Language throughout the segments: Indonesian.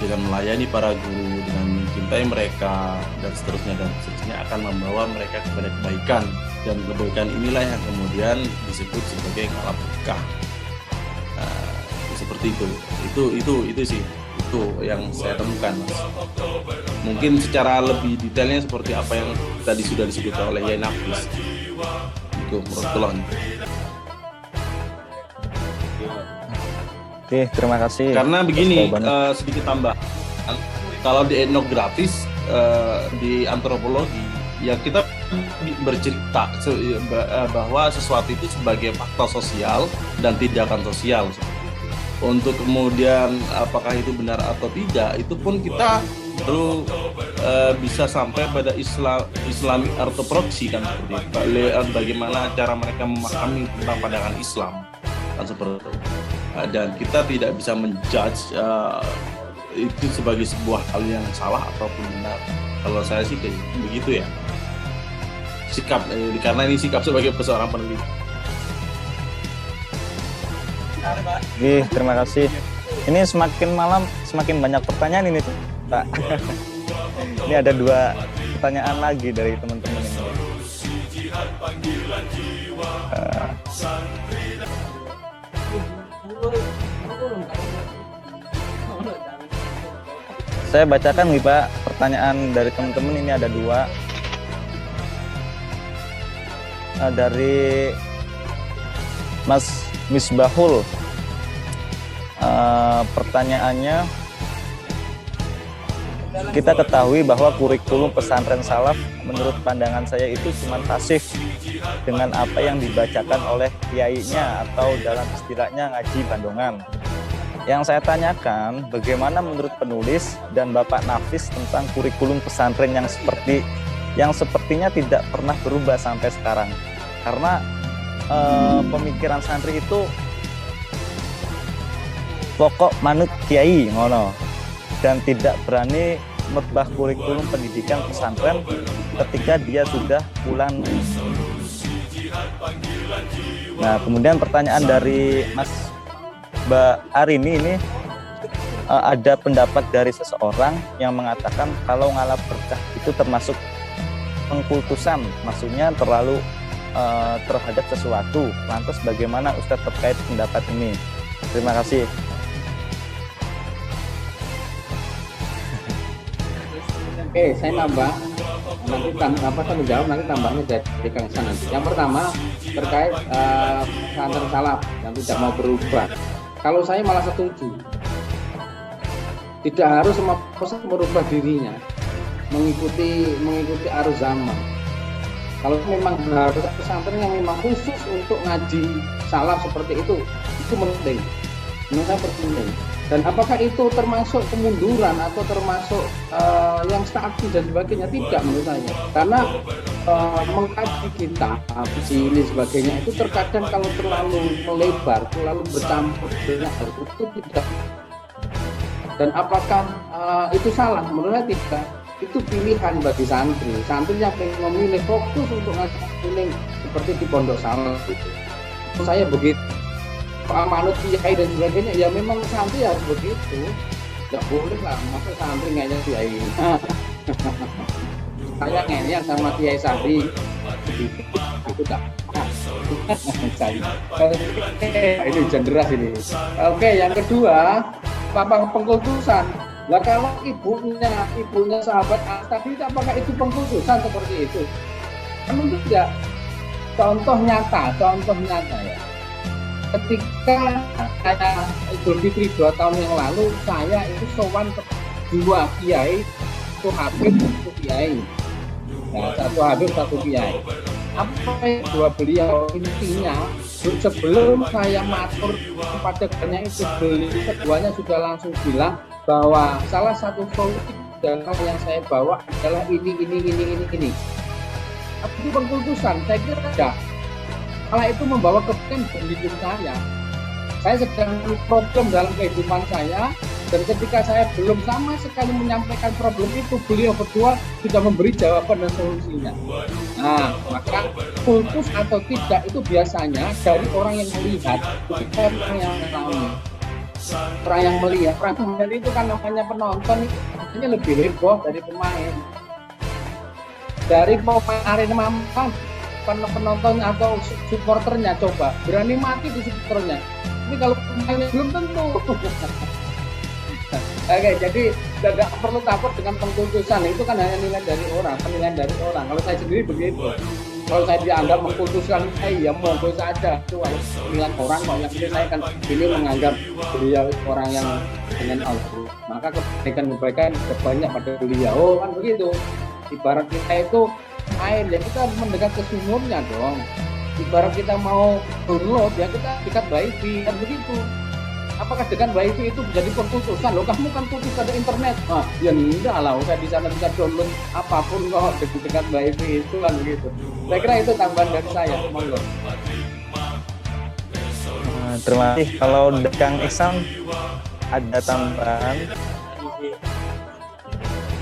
dengan melayani para guru, dengan mencintai mereka dan seterusnya akan membawa mereka kepada kebaikan, dan kebaikan inilah yang kemudian disebut sebagai ngalah berkah. Seperti itu sih, itu yang saya temukan, Mas. Mungkin secara lebih detailnya seperti apa yang tadi sudah disebut oleh Yai Nafis. Itu menurut Tulon. Oke, terima kasih. Karena begini, sedikit tambah, kalau di etnografis, di antropologi, ya kita bercerita bahwa sesuatu itu sebagai faktor sosial dan tindakan sosial. Untuk kemudian apakah itu benar atau tidak, itu pun kita perlu bisa sampai pada Islamic orthopraxy, kan, seperti itu. Bagaimana cara mereka memahami tentang pandangan Islam, kan seperti itu. Dan kita tidak bisa menjudge itu sebagai sebuah hal yang salah ataupun benar. Kalau saya sih kayak begitu ya, sikap, karena ini sikap sebagai seorang peneliti. Oke, terima kasih. Ini semakin malam semakin banyak pertanyaan ini, Pak. Ini ada 2 pertanyaan lagi dari teman-teman ini. Saya bacakan nih, Pak, pertanyaan dari teman-teman ini ada 2. Dari Mas Misbahul. Pertanyaannya, kita ketahui bahwa kurikulum pesantren salaf menurut pandangan saya itu cuma pasif dengan apa yang dibacakan oleh kiainya atau dalam istilahnya ngaji bandongan. Yang saya tanyakan, bagaimana menurut penulis dan Bapak Nafis tentang kurikulum pesantren yang sepertinya tidak pernah berubah sampai sekarang? Karena pemikiran santri itu pokok manut kiai ngono, dan tidak berani merubah kurikulum pendidikan pesantren ketika dia sudah pulang. Nah, kemudian pertanyaan dari Mas Mbak Arini ini, ada pendapat dari seseorang yang mengatakan kalau ngalah berkah itu termasuk pengkultusan, maksudnya terlalu terhadap sesuatu. Lantas bagaimana Ustadz terkait pendapat ini? Terima kasih. Oke, saya nambah. Nanti tanggung jawab nanti tambahnya dari Kang Ihsan nanti. Yang pertama terkait pesantren salaf yang tidak mau berubah. Kalau saya malah setuju. Tidak harus semua pesantren merubah dirinya, mengikuti arus zaman. Kalau memang harus pesantren yang memang khusus untuk ngaji salaf seperti itu penting. Menurut saya penting. Dan apakah itu termasuk kemunduran atau termasuk yang statis dan sebagainya? Tidak menurut saya. Karena mengkaji kitab, ini sebagainya itu terkadang kalau terlalu melebar, terlalu bercampur dengan itu tidak. Dan apakah itu salah? Menurut saya tidak. Itu pilihan bagi santri. Santri yang ingin memilih fokus untuk ngaji seperti di pondok salaf itu. Saya begitu. Manut kiai dan sebagainya, ya memang santri harus begitu. Tidak boleh lah, masa santri ngeyel kiai. Saya ngeyel sama Kiai Sadi. Itu tak. Ini hujan deras ini. Oke, yang kedua, apa pengkultusan? Lah kalau ibunya sahabat tadi, apakah itu pengkultusan seperti itu? Tentu tidak. Contoh nyata ya. Ketika saya Idul Fitri 2 tahun yang lalu, saya itu sowan ke 2 kiai, 1 habib, 1 kiai. Nah, 1 habib, 1 kiai. Apa yang 2 beliau intinya, sebelum saya matur kepada banyak itu, keduanya sudah langsung bilang bahwa salah satu solusi dalam yang saya bawa adalah ini. Apa itu pengkultusan? Saya kira tidak. Malah itu membawa kebaikan bagi hidup saya. Saya sedang problem dalam kehidupan saya, dan ketika saya belum sama sekali menyampaikan problem itu, beliau berdua sudah memberi jawaban dan solusinya. Nah, maka kultus atau tidak itu biasanya dari orang yang melihat, bukan orang yang mengalami. orang yang melihat itu kan namanya penonton itu artinya lebih heboh dari pemain. Dari pemain Arema Mampang, penonton atau supporternya coba berani mati di supporternya. Ini kalau pemainnya belum tentu. Oke, jadi tidak perlu takut dengan pengkultusan. Itu kan hanya nilai dari orang, penilaian dari orang. Kalau saya sendiri begitu. Kalau saya dianggap mengkultuskan, ya monggo saja. Itu penilaian orang kok. Yang ini saya kan ini menganggap beliau orang yang dengan Allah. Maka kebaikan banyak pada beliau, kan begitu. Ibarat kita itu air, ya kita harus mendekat ke sumurnya dong. Ibarat kita mau download, ya kita dekat wifi, kan begitu. Apakah dengan wifi itu menjadi perputusan? Loh, kamu kan putus ada internet. Ah, ya enggak lah, saya di sana bisa download apapun kok dekat wifi itu kan begitu. Saya kira itu tambahan dari saya. Monggo. Terima kasih. Kalau Kang Iksan ada tambahan?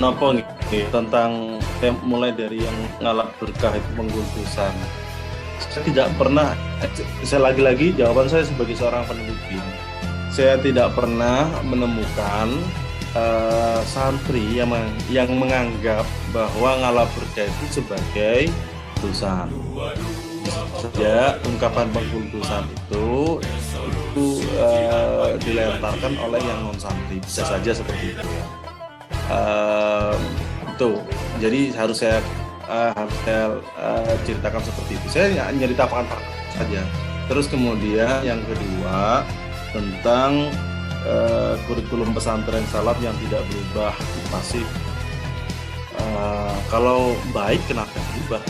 Nopo nih tentang mulai dari yang ngalap berkah itu pengkultusan. Saya tidak pernah, saya lagi-lagi jawaban saya sebagai seorang peneliti. Saya tidak pernah menemukan santri yang menganggap bahwa ngalap berkah itu sebagai kultusan. Saja ungkapan pengkultusan itu dilentarkan oleh yang non santri, bisa saja seperti itu ya. Itu jadi harus saya ceritakan seperti itu. Saya nyeritakan fakta saja. Terus kemudian yang kedua tentang kurikulum pesantren salaf yang tidak berubah pasif. Kalau baik kenapa berubah?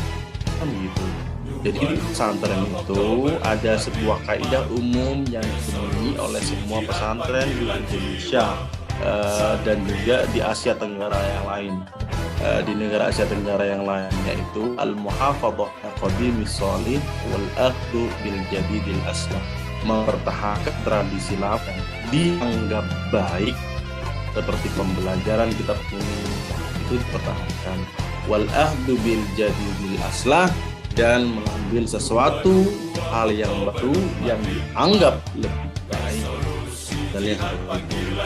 Kan gitu. Jadi di pesantren itu ada sebuah kaidah umum yang dipenuhi oleh semua pesantren di Indonesia dan juga di Asia Tenggara yang lain. Di negara Asia Tenggara yang lain, yaitu al-muhafadhah qadimis shalih wal akhdhu bil jadidil aslah, mempertahankan tradisi lama dianggap baik seperti pembelajaran kitab kuning itu dipertahankan, wal akhdhu bil jadidil aslah, dan mengambil sesuatu hal yang baru yang dianggap lebih baik. Dan yang seperti itu,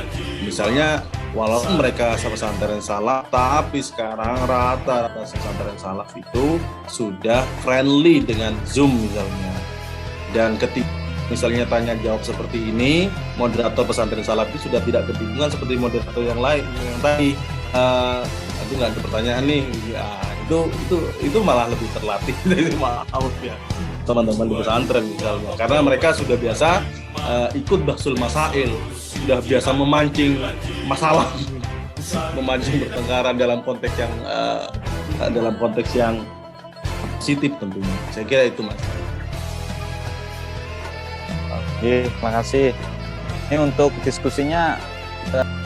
misalnya walaupun mereka pesantren salaf, tapi sekarang rata-rata pesantren salaf itu sudah friendly dengan Zoom misalnya. Dan ketika misalnya tanya jawab seperti ini, moderator pesantren salaf itu sudah tidak kebingungan seperti moderator yang lain yang tadi. Itu nggak ada pertanyaan nih, ya, itu malah lebih terlatih dari maaf ya teman-teman di pesantren misalnya, karena mereka sudah biasa ikut bahsul masail, sudah biasa memancing masalah, memancing pertengkaran dalam konteks yang positif tentunya. Saya kira itu Mas. Oke, terima kasih. Ini untuk diskusinya